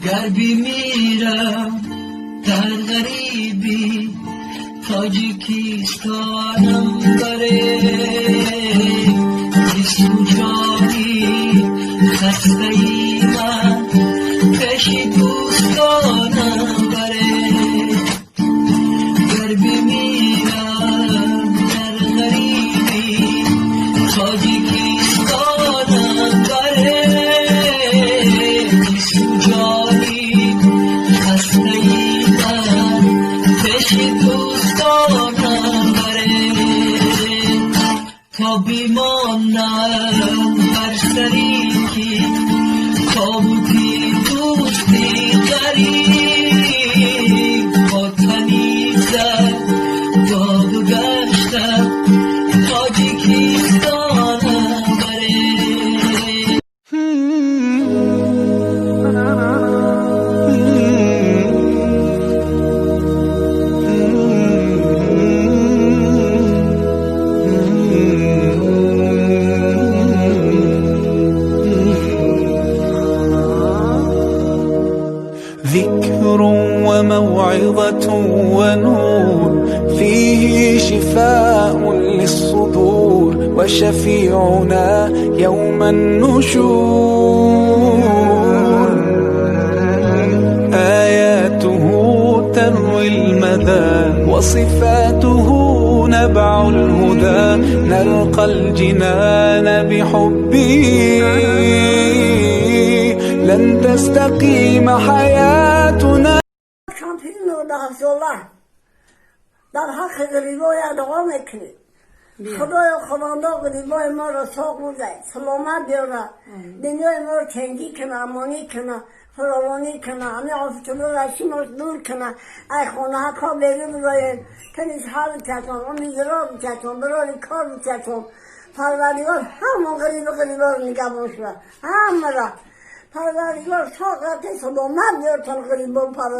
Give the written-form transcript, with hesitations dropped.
گر بمیرم در غریبی تاجیکستانم بره سوجانی خسته ای من پیش دوستانم بره گر بمیرم در غریبی تاجیکستانم بره سوجانی خسته ای من پیش دوستانم بره تا بیمانم بر سری که تابوتی دوستی غریب با تنیزم داد و گشتم تاجیکستانم بره ذكر وموعظة ونور فيه شفاء للصدور وشفيعنا يوم النشور آياته تروي المدى وصفاته نبع الهدى نلقى الجنان بحبه لن تستقيم حياتنا. شامپیون در حفظالله در حق غریبای ادعا میکنی خدایا خداوند غریبای ما را ساق بوده سلامت بیاره دنیای ما را تنگی کنه امانی کنه فراوانی کنه همه آفتابه رشی ما دور کنه ای خانه حقا بیگه براید تنیز حال بچتون امیدرا بچتون برای کار بچتون پروردگار همون غریبا رو نگهبان شده همه را پروردگار ساقت سلامت بیارتن غریبان پروردگار